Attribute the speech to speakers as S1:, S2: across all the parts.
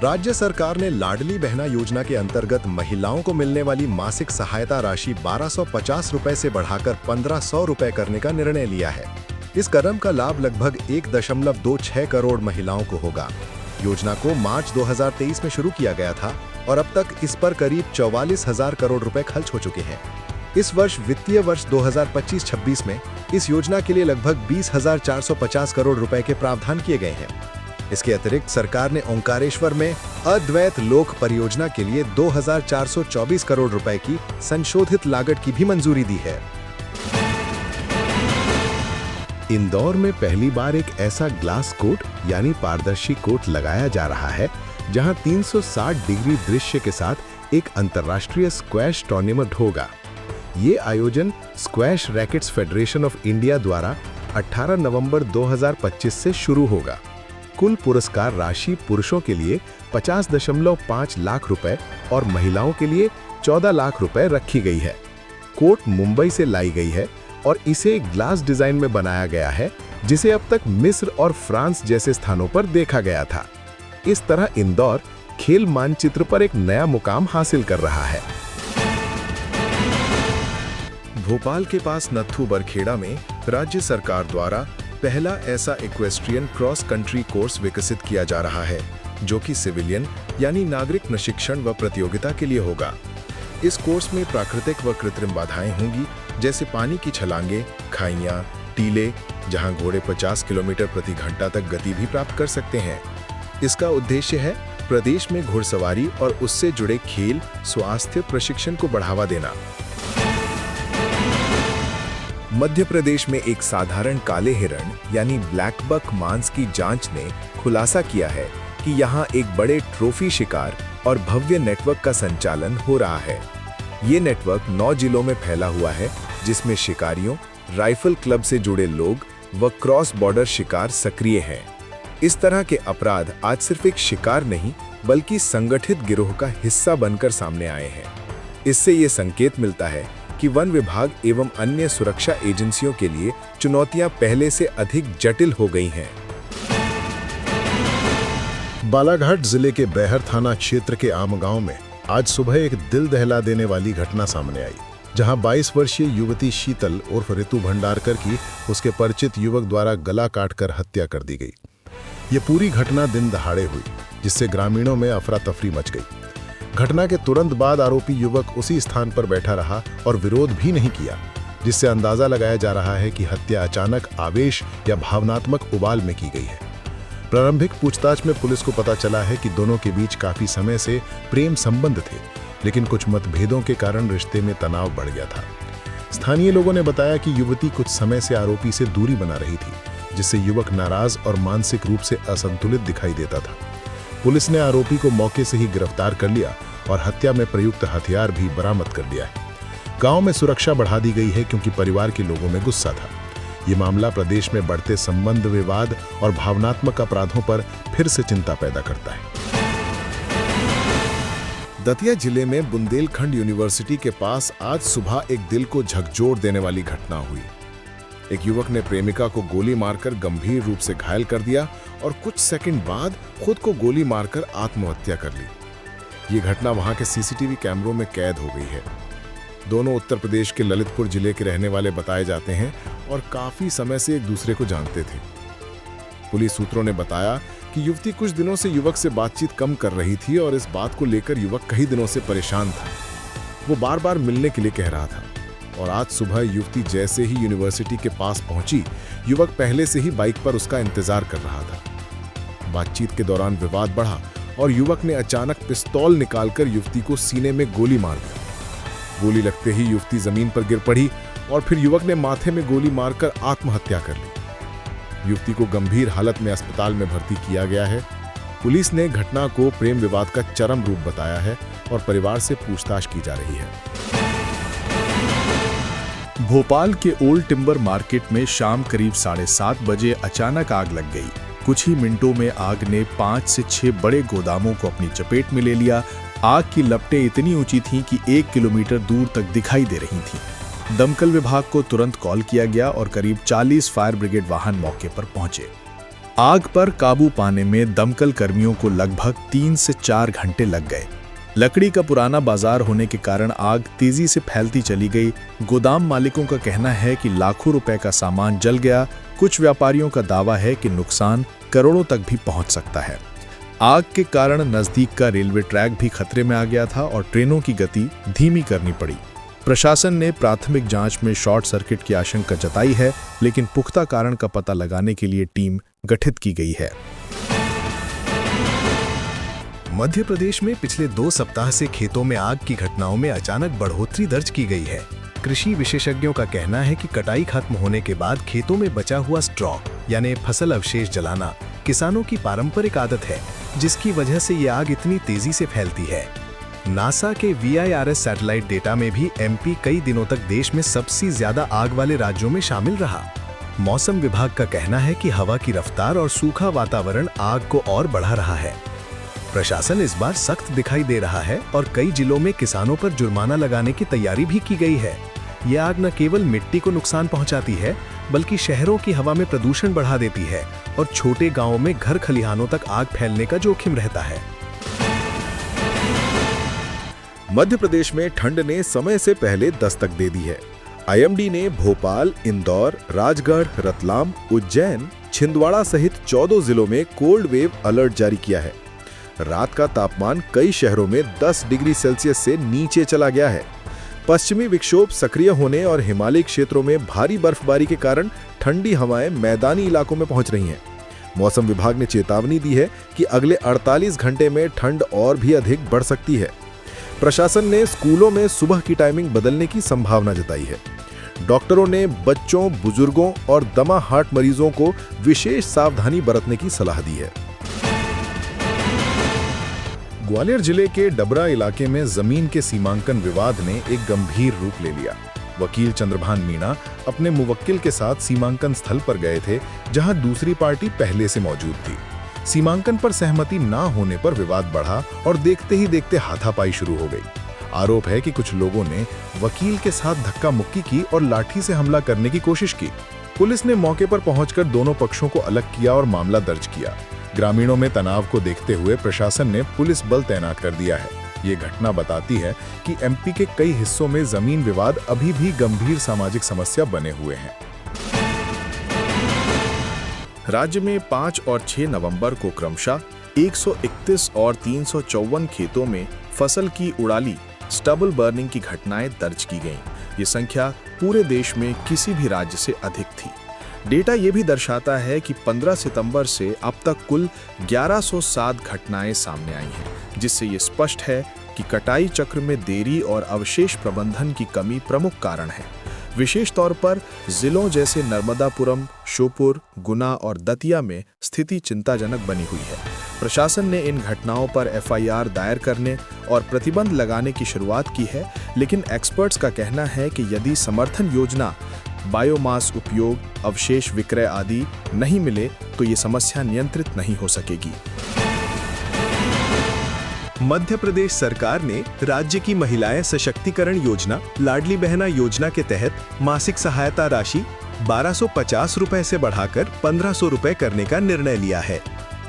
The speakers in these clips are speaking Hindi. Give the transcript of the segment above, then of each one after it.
S1: राज्य सरकार ने लाडली बहना योजना के अंतर्गत महिलाओं को मिलने वाली मासिक सहायता राशि 1250 रुपए से बढ़ाकर 1500 रुपए करने का निर्णय लिया है। इस कदम का लाभ लगभग 1.26 करोड़ महिलाओं को होगा। योजना को मार्च 2023 में शुरू किया गया था और अब तक इस पर करीब 44,000 करोड़ रुपए खर्च हो चुके हैं। इस वर्ष वित्तीय वर्ष 2025-26 में इस योजना के लिए लगभग 20,450 करोड़ रुपए के प्रावधान किए गए हैं। इसके अतिरिक्त सरकार ने ओंकारेश्वर में अद्वैत लोक परियोजना के लिए 2,424 करोड़ रुपए की संशोधित लागत की भी मंजूरी दी है।
S2: इंदौर में पहली बार एक ऐसा ग्लास कोट यानी पारदर्शी कोट लगाया जा रहा है जहां 360 डिग्री दृश्य के साथ एक अंतर्राष्ट्रीय स्क्वैश टूर्नामेंट होगा। ये आयोजन squash rackets federation of India द्वारा 18 नवंबर 2025 से शुरू होगा। कुल पुरस्कार राशि पुरुषों के लिए 50.5 लाख रुपए और महिलाओं के लिए 14 लाख रुपए रखी गई है। कोट मुंबई से लाई गई है और इसे ग्लास डिजाइन में बनाया गया है, जिसे अब तक मिस्र और फ्रांस जैसे स्थानों पर देखा गया था। इस तरह इंदौर खेल मानचित्र पर एक नया मुकाम हासिल कर रहा है।
S1: भोपाल के पास नत्थू बरखेड़ा में राज्य सरकार द्वारा पहला ऐसा इक्वेस्ट्रियन क्रॉस कंट्री कोर्स विकसित किया जा रहा है, जो कि सिविलियन यानी नागरिक प्रशिक्षण व प्रतियोगिता के लिए होगा। इस कोर्स में प्राकृतिक व कृत्रिम बाधाएं होंगी, जैसे पानी की छलांगे, खाइयां, टीले, जहां घोड़े 50 किलोमीटर प्रति घंटा तक गति भी प्राप्त कर सकते हैं। इसका उद्देश्य है प्रदेश में घुड़सवारी और उससे जुड़े खेल स्वास्थ्य प्रशिक्षण को बढ़ावा देना। मध्य प्रदेश में एक साधारण काले हिरण यानी ब्लैक बक मांस की जांच ने खुलासा किया है कि यहां एक बड़े ट्रॉफी शिकार और भव्य नेटवर्क का संचालन हो रहा है। ये नेटवर्क 9 जिलों में फैला हुआ है, जिसमें शिकारियों, राइफल क्लब से जुड़े लोग व क्रॉस बॉर्डर शिकार सक्रिय हैं। इस तरह के अपराध आज सिर्फ एक शिकार नहीं, बल्कि संगठित गिरोह का हिस्सा बनकर सामने आए हैं। इससे ये संकेत मिलता है कि वन विभाग एवं अन्य सुरक्षा एजेंसियों के लिए चुनौतियां पहले से अधिक जटिल हो गई हैं।
S2: बालाघाट जिले के बैहर थाना क्षेत्र के आमगांव में आज सुबह एक दिल दहला देने वाली घटना सामने आई, जहां 22 वर्षीय युवती शीतल उर्फ ऋतु भंडारकर की उसके परिचित युवक द्वारा गला काटकर हत्या कर दी गई। ये पूरी घटना दिन दहाड़े हुई, जिससे ग्रामीणों में अफरा तफरी मच गई। घटना के तुरंत बाद आरोपी युवक उसी स्थान पर बैठा रहा और विरोध भी नहीं किया, जिससे अंदाजा लगाया जा रहा है कि हत्या अचानक आवेश या भावनात्मक उबाल में की गई है। प्रारंभिक पूछताछ में पुलिस को पता चला है कि दोनों के बीच काफी समय से प्रेम संबंध थे, लेकिन कुछ मतभेदों के कारण रिश्ते में तनाव बढ़ गया था। स्थानीय लोगों ने बताया कि युवती कुछ समय से आरोपी से दूरी बना रही थी, जिससे युवक नाराज और मानसिक रूप से असंतुलित दिखाई देता था। पुलिस ने आरोपी को मौके से ही गिरफ्तार कर लिया और हत्या में प्रयुक्त हथियार भी बरामद कर लिया है। गांव में सुरक्षा बढ़ा दी गई है क्योंकि परिवार के लोगों में गुस्सा था। ये मामला प्रदेश में बढ़ते संबंध विवाद और भावनात्मक अपराधों पर फिर से चिंता पैदा करता है।
S1: दतिया जिले में बुंदेलखंड यूनिवर्सिटी के पास आज सुबह एक दिल को झकझोर देने वाली घटना हुई। एक युवक ने प्रेमिका को गोली मारकर गंभीर रूप से घायल कर दिया और कुछ सेकंड बाद खुद को गोली मारकर आत्महत्या कर ली। ये घटना वहां के सीसीटीवी कैमरों में कैद हो गई है। दोनों उत्तर प्रदेश के ललितपुर जिले के रहने वाले बताए जाते हैं और काफी समय से एक दूसरे को जानते थे। पुलिस सूत्रों ने बताया कि युवती कुछ दिनों से युवक से बातचीत कम कर रही थी और इस बात को लेकर युवक कई दिनों से परेशान था। वो बार बार मिलने के लिए कह रहा था और आज सुबह युवती जैसे ही यूनिवर्सिटी के पास पहुंची, युवक पहले से ही बाइक पर उसका इंतजार कर रहा था। बातचीत के दौरान विवाद बढ़ा और युवक ने अचानक पिस्तौल निकालकर युवती को सीने में गोली मार दी। गोली लगते ही युवती जमीन पर गिर पड़ी और फिर युवक ने माथे में गोली मारकर आत्महत्या कर ली। युवती को गंभीर हालत में अस्पताल में भर्ती किया गया है। पुलिस ने घटना को प्रेम विवाद का चरम रूप बताया है और परिवार से पूछताछ की जा रही है।
S3: भोपाल के ओल्ड टिम्बर मार्केट में शाम करीब 7:30 बजे अचानक आग लग गई। कुछ ही मिनटों में आग ने 5 से 6 बड़े गोदामों को अपनी चपेट में ले लिया। आग की लपटें इतनी ऊंची थीं कि 1 किलोमीटर दूर तक दिखाई दे रही थीं। दमकल विभाग को तुरंत कॉल किया गया और करीब 40 फायर ब्रिगेड वाहन मौके पर पहुंचे। आग पर काबू पाने में दमकल कर्मियों को लगभग 3 से 4 घंटे लग गए। लकड़ी का पुराना बाजार होने के कारण आग तेजी से फैलती चली गई। गोदाम मालिकों का कहना है कि लाखों रुपए का सामान जल गया। कुछ व्यापारियों का दावा है कि नुकसान करोड़ों तक भी पहुंच सकता है। आग के कारण नजदीक का रेलवे ट्रैक भी खतरे में आ गया था और ट्रेनों की गति धीमी करनी पड़ी। प्रशासन ने प्राथमिक जांच में शॉर्ट सर्किट की आशंका जताई है, लेकिन पुख्ता कारण का पता लगाने के लिए टीम गठित की गई है।
S2: मध्य प्रदेश में पिछले 2 सप्ताह से खेतों में आग की घटनाओं में अचानक बढ़ोतरी दर्ज की गई है। कृषि विशेषज्ञों का कहना है कि कटाई खत्म होने के बाद खेतों में बचा हुआ स्ट्रॉ यानी फसल अवशेष जलाना किसानों की पारंपरिक आदत है, जिसकी वजह से ये आग इतनी तेजी से फैलती है। नासा के VIRS सैटेलाइट डेटा में भी MP कई दिनों तक देश में सबसे ज्यादा आग वाले राज्यों में शामिल रहा। मौसम विभाग का कहना है कि हवा की रफ्तार और सूखा वातावरण आग को और बढ़ा रहा है। प्रशासन इस बार सख्त दिखाई दे रहा है और कई जिलों में किसानों पर जुर्माना लगाने की तैयारी भी की गई है। ये आग न केवल मिट्टी को नुकसान पहुंचाती है, बल्कि शहरों की हवा में प्रदूषण बढ़ा देती है और छोटे गांवों में घर खलिहानों तक आग फैलने का जोखिम रहता है।
S3: मध्य प्रदेश में ठंड ने समय से पहले दस्तक दे दी है। IMD ने भोपाल, इंदौर, राजगढ़, रतलाम, उज्जैन, छिंदवाड़ा सहित 14 जिलों में कोल्ड वेव अलर्ट जारी किया है। रात का तापमान कई शहरों में 10 डिग्री सेल्सियस से नीचे चला गया है। पश्चिमी विक्षोभ सक्रिय होने और हिमालयी क्षेत्रों में भारी बर्फबारी के कारण ठंडी हवाएं मैदानी इलाकों में पहुंच रही हैं। मौसम विभाग ने चेतावनी दी है कि अगले 48 घंटे में ठंड और भी अधिक बढ़ सकती है। प्रशासन ने स्कूलों में सुबह की टाइमिंग बदलने की संभावना जताई है। डॉक्टरों ने बच्चों, बुजुर्गों और दमा हार्ट मरीजों को विशेष सावधानी बरतने की सलाह दी है।
S2: ग्वालियर जिले के डबरा इलाके में जमीन के सीमांकन विवाद ने एक गंभीर रूप ले लिया। वकील चंद्रभान मीणा अपने मुवक्किल के साथ सीमांकन स्थल पर गए थे, जहां दूसरी पार्टी पहले से मौजूद थी। सीमांकन पर सहमति न होने पर विवाद बढ़ा और देखते ही देखते हाथापाई शुरू हो गई। आरोप है कि कुछ लोगों ने वकील के साथ धक्का मुक्की की और लाठी से हमला करने की कोशिश की। पुलिस ने मौके पर पहुंचकर दोनों पक्षों को अलग किया और मामला दर्ज किया। ग्रामीणों में तनाव को देखते हुए प्रशासन ने पुलिस बल तैनात कर दिया है। ये घटना बताती है कि MP के कई हिस्सों में जमीन विवाद अभी भी गंभीर सामाजिक समस्या बने हुए हैं।
S3: राज्य में 5 और 6 नवंबर को क्रमशः 131 और 354 खेतों में फसल की उड़ाली स्टबल बर्निंग की घटनाएं दर्ज की गईं। ये संख्या पूरे देश में किसी भी राज्य से अधिक थी। डेटा ये भी दर्शाता है कि 15 सितंबर से अब तक कुल 1107 घटनाएं सामने आई हैं, जिससे ये स्पष्ट है कि कटाई चक्र में देरी और अवशेष प्रबंधन की कमी प्रमुख कारण है। विशेष तौर पर जिलों जैसे नर्मदापुरम, श्योपुर, गुना और दतिया में स्थिति चिंताजनक बनी हुई है। प्रशासन ने इन घटनाओं पर FIR दायर करने और प्रतिबंध लगाने की शुरुआत की है, लेकिन एक्सपर्ट्स का कहना है कि यदि समर्थन योजना, बायोमास उपयोग, अवशेष विक्रय आदि नहीं मिले तो ये समस्या नियंत्रित नहीं हो सकेगी।
S2: मध्य प्रदेश सरकार ने राज्य की महिलाएं सशक्तिकरण योजना लाडली बहना योजना के तहत मासिक सहायता राशि 1250 रुपए से बढ़ाकर 1500 रुपए करने का निर्णय लिया है।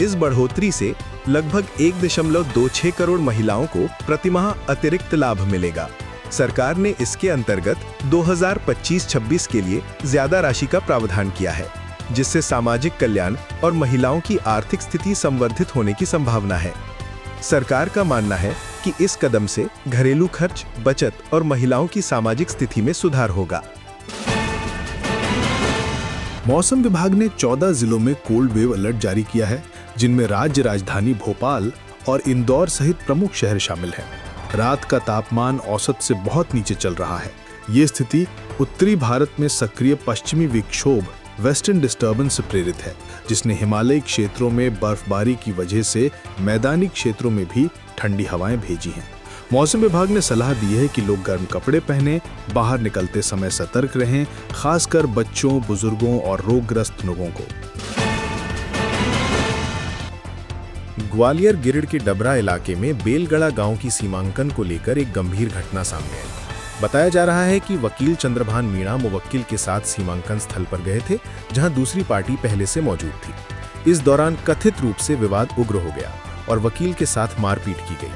S2: इस बढ़ोतरी से लगभग 1.26 करोड़ महिलाओं को प्रतिमाह अतिरिक्त लाभ मिलेगा। सरकार ने इसके अंतर्गत 2025-26 के लिए ज्यादा राशि का प्रावधान किया है, जिससे सामाजिक कल्याण और महिलाओं की आर्थिक स्थिति संवर्धित होने की संभावना है। सरकार का मानना है कि इस कदम से घरेलू खर्च, बचत और महिलाओं की सामाजिक स्थिति में सुधार होगा।
S3: मौसम विभाग ने 14 जिलों में कोल्ड वेव अलर्ट जारी किया है, जिनमें राज्य राजधानी भोपाल और इंदौर सहित प्रमुख शहर शामिल हैं। रात का तापमान औसत से बहुत नीचे चल रहा है। ये स्थिति उत्तरी भारत में सक्रिय पश्चिमी विक्षोभ वेस्टर्न डिस्टर्बेंस से प्रेरित है, जिसने हिमालयी क्षेत्रों में बर्फबारी की वजह से मैदानी क्षेत्रों में भी ठंडी हवाएं भेजी हैं। मौसम विभाग ने सलाह दी है कि लोग गर्म कपड़े पहनें, बाहर निकलते समय सतर्क रहें, खासकर बच्चों, बुजुर्गों और रोगग्रस्त लोगों को।
S2: ग्वालियर गिरिड के डबरा इलाके में बेलगड़ा गांव की सीमांकन को लेकर एक गंभीर घटना सामने आई। बताया जा रहा है कि वकील चंद्रभान मीणा मुवक्किल के साथ सीमांकन स्थल पर गए थे, जहां दूसरी पार्टी पहले से मौजूद थी। इस दौरान कथित रूप से विवाद उग्र हो गया और वकील के साथ मारपीट की गई।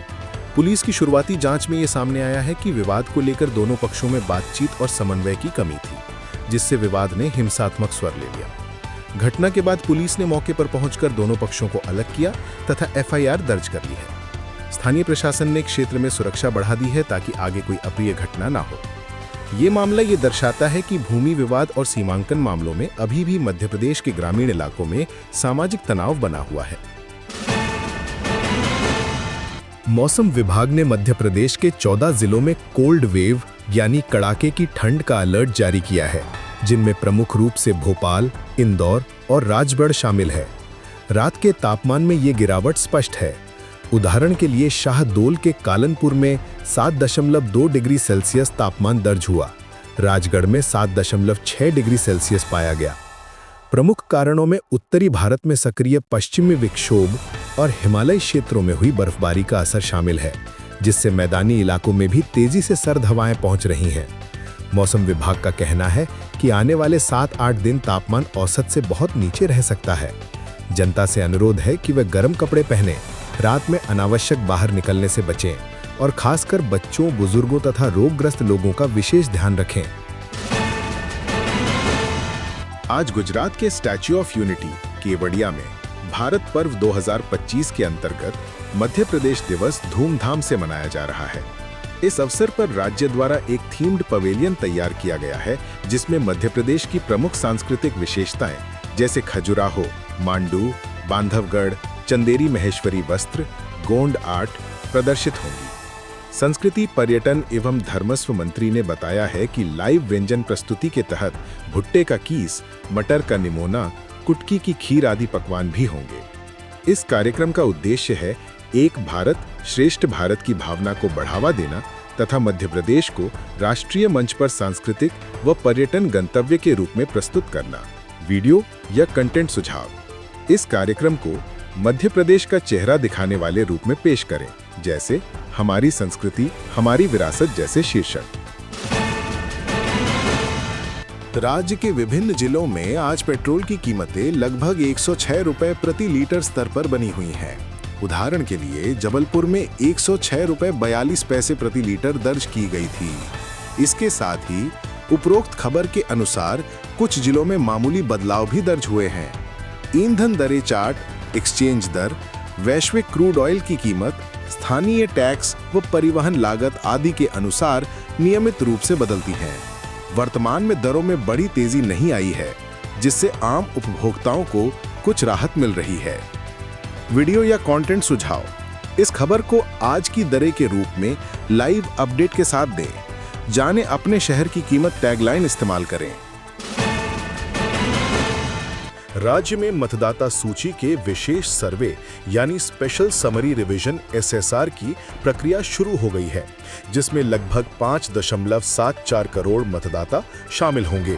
S2: पुलिस की शुरुआती जांच में ये सामने आया है कि विवाद को लेकर दोनों पक्षों में बातचीत और समन्वय की कमी थी, जिससे विवाद ने हिंसात्मक स्वर ले लिया। घटना के बाद पुलिस ने मौके पर पहुंचकर दोनों पक्षों को अलग किया तथा एफआईआर दर्ज कर ली है। स्थानीय प्रशासन ने क्षेत्र में सुरक्षा बढ़ा दी है ताकि आगे कोई अप्रिय घटना ना हो। ये मामला ये दर्शाता है कि भूमि विवाद और सीमांकन मामलों में अभी भी मध्य प्रदेश के ग्रामीण इलाकों में सामाजिक तनाव बना हुआ है। मौसम विभाग ने मध्य प्रदेश के 14 जिलों में कोल्ड वेव यानी कड़ाके की ठंड का अलर्ट जारी किया है, जिनमें प्रमुख रूप से भोपाल, इंदौर और राजगढ़ शामिल है। रात के तापमान में ये गिरावट स्पष्ट है। उदाहरण के लिए शाहदोल के कालनपुर में 7.2 डिग्री सेल्सियस तापमान दर्ज हुआ। राजगढ़ में 7.6 डिग्री सेल्सियस पाया गया। प्रमुख कारणों में उत्तरी भारत में सक्रिय पश्चिमी विक्षोभ और हिमालयी क्षेत्रों में हुई बर्फबारी का असर शामिल है, जिससे मैदानी इलाकों में भी तेजी से सर्द हवाएं पहुंच रही हैं। मौसम विभाग का कहना है कि आने वाले 7-8 दिन तापमान औसत से बहुत नीचे रह सकता है। जनता से अनुरोध है कि वे गर्म कपड़े पहनें, रात में अनावश्यक बाहर निकलने से बचें और खासकर बच्चों, बुजुर्गों तथा रोगग्रस्त लोगों का विशेष ध्यान रखें।
S1: आज गुजरात के स्टैच्यू ऑफ यूनिटी केवड़िया में भारत पर्व 2025 के अंतर्गत मध्य प्रदेश दिवस धूमधाम से मनाया जा रहा है। इस अवसर पर राज्य द्वारा एक थीम्ड पवेलियन तैयार किया गया है, जिसमें मध्य प्रदेश की प्रमुख सांस्कृतिक विशेषताएं जैसे खजुराहो, मांडू, बांधवगढ़, चंदेरी महेश्वरी वस्त्र, गोंड आर्ट प्रदर्शित होंगी। संस्कृति, पर्यटन एवं धर्मस्व मंत्री ने बताया है कि लाइव व्यंजन प्रस्तुति के तहत भुट्टे का कीस, मटर का निमोना, कुटकी की खीर आदि पकवान भी होंगे। इस कार्यक्रम का उद्देश्य है एक भारत श्रेष्ठ भारत की भावना को बढ़ावा देना तथा मध्य प्रदेश को राष्ट्रीय मंच पर सांस्कृतिक व पर्यटन गंतव्य के रूप में प्रस्तुत करना। वीडियो या कंटेंट सुझाव इस कार्यक्रम को मध्य प्रदेश का चेहरा दिखाने वाले रूप में पेश करें, जैसे हमारी संस्कृति, हमारी विरासत जैसे शीर्षक।
S2: राज्य के विभिन्न जिलों में आज पेट्रोल की कीमतें लगभग 106 रुपए प्रति लीटर स्तर पर बनी हुई हैं। उदाहरण के लिए जबलपुर में 106 रुपए 42 पैसे प्रति लीटर दर्ज की गई थी। इसके साथ ही उपरोक्त खबर के अनुसार कुछ जिलों में मामूली बदलाव भी दर्ज हुए हैं। ईंधन दरें चार्ट, एक्सचेंज दर, वैश्विक क्रूड ऑयल की कीमत, स्थानीय टैक्स व परिवहन लागत आदि के अनुसार नियमित रूप से बदलती हैं। वर्तमान में दरों में बड़ी तेजी नहीं आई है, जिससे आम उपभोक्ताओं को कुछ राहत मिल रही है। वीडियो या कंटेंट सुझाव इस खबर को आज की दरें के रूप में लाइव अपडेट के साथ दें। जाने अपने शहर की कीमत टैगलाइन इस्तेमाल करें। राज्य में मतदाता सूची के विशेष सर्वे यानी स्पेशल समरी रिवीजन SSR की प्रक्रिया शुरू हो गई है, जिसमें लगभग 5.74 करोड़ मतदाता शामिल होंगे।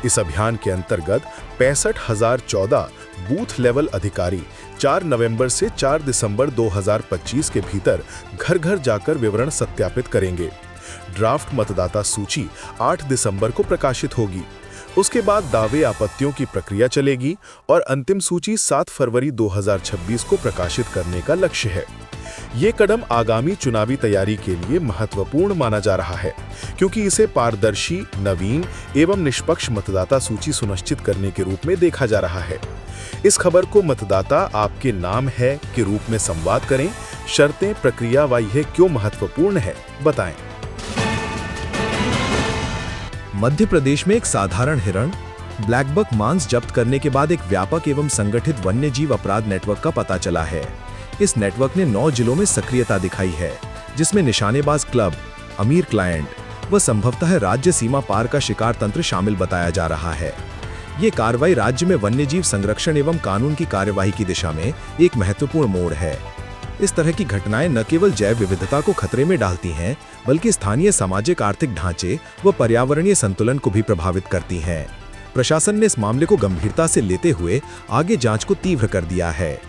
S2: इस अभियान के अंतर्गत 65,014 बूथ लेवल अधिकारी 4 नवंबर से 4 दिसंबर 2025 के भीतर घर घर जाकर विवरण सत्यापित करेंगे। ड्राफ्ट मतदाता सूची 8 दिसंबर को प्रकाशित होगी। उसके बाद दावे आपत्तियों की प्रक्रिया चलेगी और अंतिम सूची 7 फरवरी 2026 को प्रकाशित करने का लक्ष्य है। ये कदम आगामी चुनावी तैयारी के लिए महत्वपूर्ण माना जा रहा है, क्योंकि इसे पारदर्शी, नवीन एवं निष्पक्ष मतदाता सूची सुनिश्चित करने के रूप में देखा जा रहा है। इस खबर को मतदाता आपके नाम है के रूप में संवाद करें। शर्तें, प्रक्रिया व यह क्यों महत्वपूर्ण है, बताएं।
S3: मध्य प्रदेश में एक साधारण हिरण ब्लैक बक मांस जब्त करने के बाद एक व्यापक एवं संगठित वन्यजीव अपराध नेटवर्क का पता चला है। इस नेटवर्क ने 9 जिलों में सक्रियता दिखाई है, जिसमें निशानेबाज क्लब, अमीर क्लाइंट व संभवतः राज्य सीमा पार का शिकार तंत्र शामिल बताया जा रहा है। ये कार्रवाई राज्य में वन्यजीव संरक्षण एवं कानून की कार्यवाही की दिशा में एक महत्वपूर्ण मोड़ है। इस तरह की घटनाएं न केवल जैव विविधता को खतरे में डालती हैं, बल्कि स्थानीय सामाजिक आर्थिक ढांचे व पर्यावरणीय संतुलन को भी प्रभावित करती हैं। प्रशासन ने इस मामले को गंभीरता से लेते हुए आगे जांच को तीव्र कर दिया है।